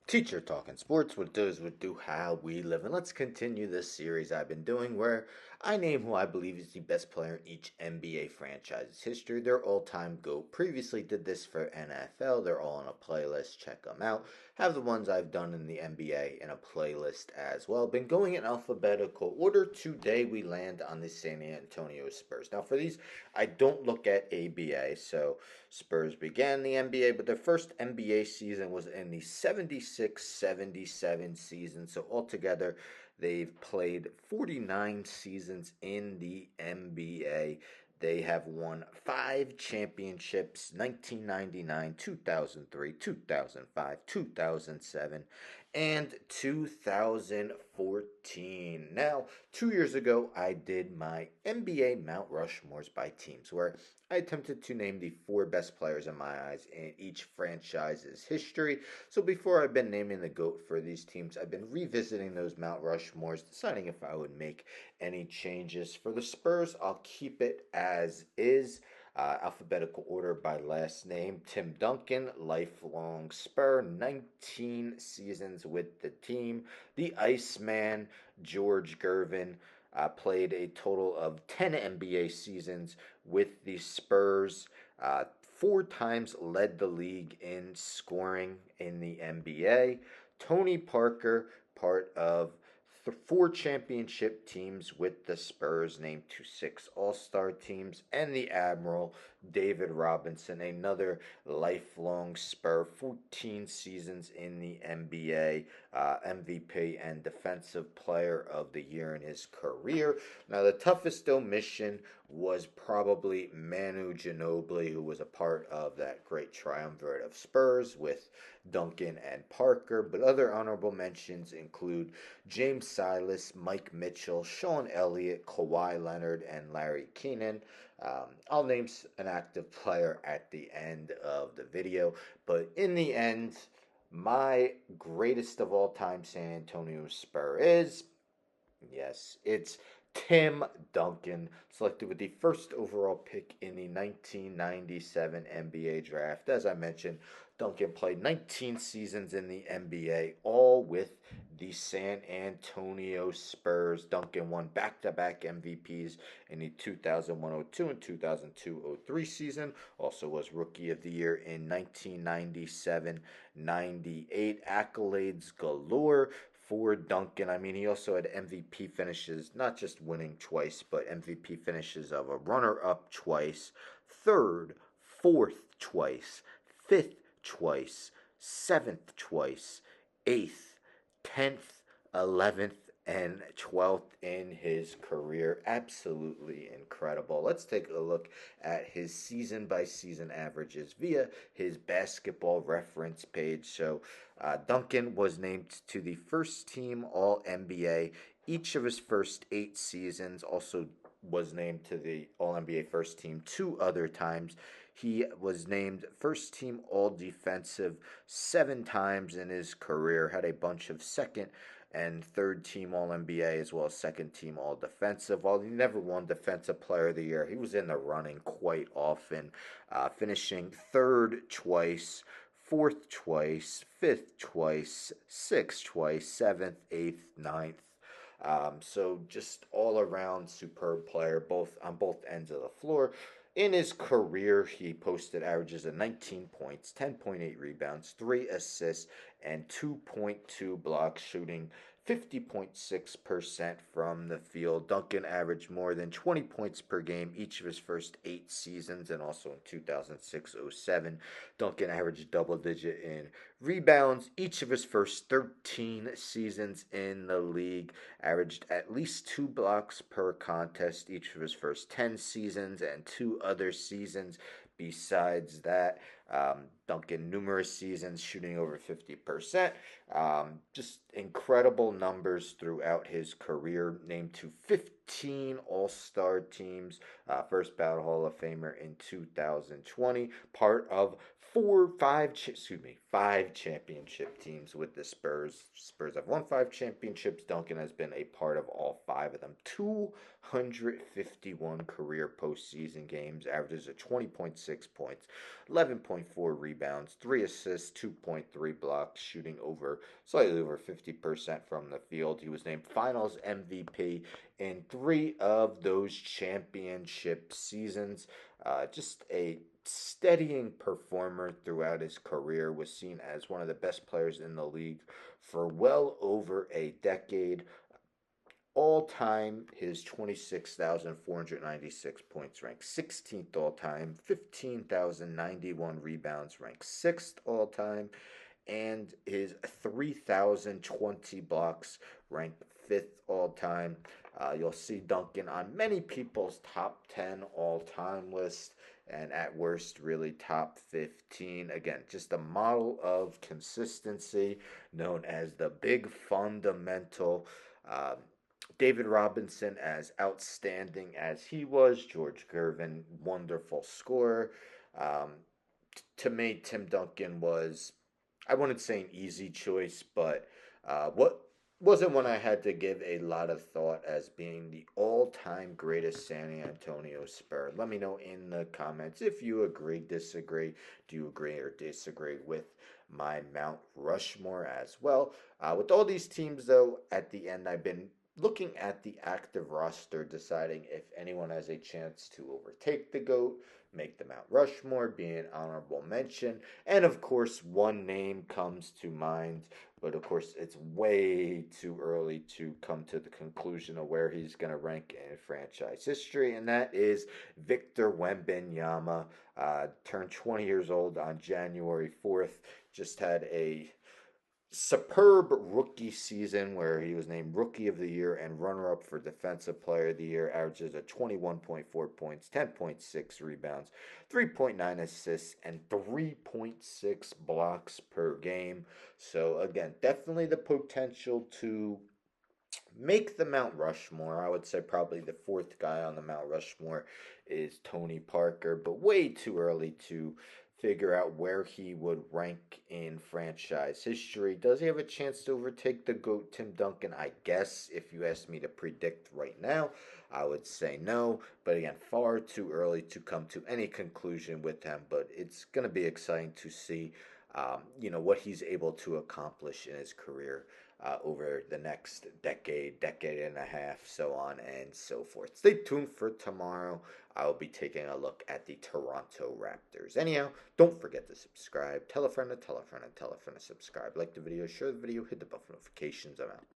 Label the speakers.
Speaker 1: Teacher Talking Sports, what does, what do, how we live. And let's continue this series I've been doing where I name who I believe is the best player in each NBA franchise's history, their all-time GOAT. Previously did this for NFL. They're all in a playlist. Check them out. Have the ones I've done in the NBA in a playlist as well. Been going in alphabetical order. Today we land on the San Antonio Spurs. Now for these, I don't look at ABA, so Spurs began the NBA, but their first NBA season was in the 76-77 season. So altogether, they've played 49 seasons in the NBA. They have won 5 championships: 1999, 2003, 2005, 2007, and 2014. Now, 2 years ago, I did my NBA Mount Rushmores by teams, where I attempted to name the four best players in my eyes in each franchise's history. So before I've been naming the GOAT for these teams, I've been revisiting those Mount Rushmores, deciding if I would make any changes. For the Spurs, I'll keep it as is. Alphabetical order by last name. Tim Duncan, lifelong Spur, 19 seasons with the team. The Iceman, George Gervin, played a total of 10 NBA seasons with the Spurs. 4 times led the league in scoring in the NBA. Tony Parker, part of 4 championship teams with the Spurs, named to 6 All-Star teams, and the Admiral David Robinson, another lifelong Spur, 14 seasons in the NBA, MVP and Defensive Player of the Year in his career. Now, the toughest omission was probably Manu Ginobili, who was a part of that great triumvirate of Spurs with Duncan and Parker. But other honorable mentions include James Silas, Mike Mitchell, Sean Elliott, Kawhi Leonard, and Larry Keenan. I'll name an active player at the end of the video, but in the end, my greatest of all time San Antonio Spur is, yes, it's Tim Duncan, selected with the first overall pick in the 1997 NBA draft. As I mentioned, Duncan played 19 seasons in the NBA, all with the San Antonio Spurs. Duncan won back-to-back MVPs in the 2001-02 and 2002-03 season. Also was Rookie of the Year in 1997-98. Accolades galore for Duncan. I mean, he also had MVP finishes, not just winning twice, but MVP finishes of a runner-up twice, third, fourth twice, fifth twice, seventh twice, eighth, 10th, 11th, and 12th in his career. Absolutely incredible. Let's take a look at his season by season averages via his basketball reference page. So, Duncan was named to the first team All NBA each of his first 8 seasons. Also was named to the All NBA first team 2 other times. He was named first team All Defensive 7 times in his career. Had a bunch of second and third team All NBA as well as second team All Defensive. While he never won Defensive Player of the Year, he was in the running quite often, finishing third twice, fourth twice, fifth twice, sixth twice, seventh, eighth, ninth. So just all around superb player, both on both ends of the floor. In his career, he posted averages of 19 points, 10.8 rebounds, 3 assists, and 2.2 blocks, shooting 50.6% from the field. Duncan averaged more than 20 points per game each of his first 8 seasons, and also in 2006-07, Duncan averaged double digit in rebounds each of his first 13 seasons in the league, averaged at least 2 blocks per contest each of his first 10 seasons, and 2 other seasons besides that. Duncan, numerous seasons shooting over 50%. Just incredible numbers throughout his career. Named to 15 All-Star teams. First ballot Hall of Famer in 2020. Part of five championship teams with the Spurs. Spurs have won five championships. Duncan has been a part of all five of them. 251 career postseason games, averages of 20.6 points, 11.4 rebounds, 3 assists, 2.3 blocks, shooting over slightly over 50% from the field. He was named Finals MVP in three of those championship seasons. Just a steadying performer throughout his career, was seen as one of the best players in the league for well over a decade. All time, his 26,496 points ranked 16th all time, 15,091 rebounds ranked 6th all time, and his 3,020 blocks ranked fifth all time. You'll see Duncan on many people's top 10 all time list, and at worst, really top 15. Again, just a model of consistency known as the big fundamental. Um, David Robinson, as outstanding as he was, George Gervin, wonderful scorer. Um, to me, Tim Duncan was, I wouldn't say an easy choice, but what wasn't one I had to give a lot of thought as being the all-time greatest San Antonio Spur. Let me know in the comments if you agree, disagree. Do you agree or disagree with my Mount Rushmore as well? With all these teams, though, at the end, I've been looking at the active roster, deciding if anyone has a chance to overtake the GOAT, make the Mount Rushmore, be an honorable mention. And of course, one name comes to mind, but of course, it's way too early to come to the conclusion of where he's going to rank in franchise history, and that is Victor Wembanyama. Turned 20 years old on January 4th. Just had a superb rookie season where he was named Rookie of the Year and runner-up for Defensive Player of the Year. Averages of 21.4 points, 10.6 rebounds, 3.9 assists, and 3.6 blocks per game. So again, definitely the potential to make the Mount Rushmore. I would say probably the fourth guy on the Mount Rushmore is Tony Parker, but way too early to figure out where he would rank in franchise history. Does he have a chance to overtake the GOAT Tim Duncan? I guess if you asked me to predict right now, I would say no. But again, far too early to come to any conclusion with him. But it's going to be exciting to see, what he's able to accomplish in his career over the next decade, decade and a half, so on and so forth. Stay tuned for tomorrow. I'll be taking a look at the Toronto Raptors. Anyhow, don't forget to subscribe. Tell a friend to tell a friend and tell a friend to subscribe. Like the video, share the video, hit the bell for notifications. I'm out.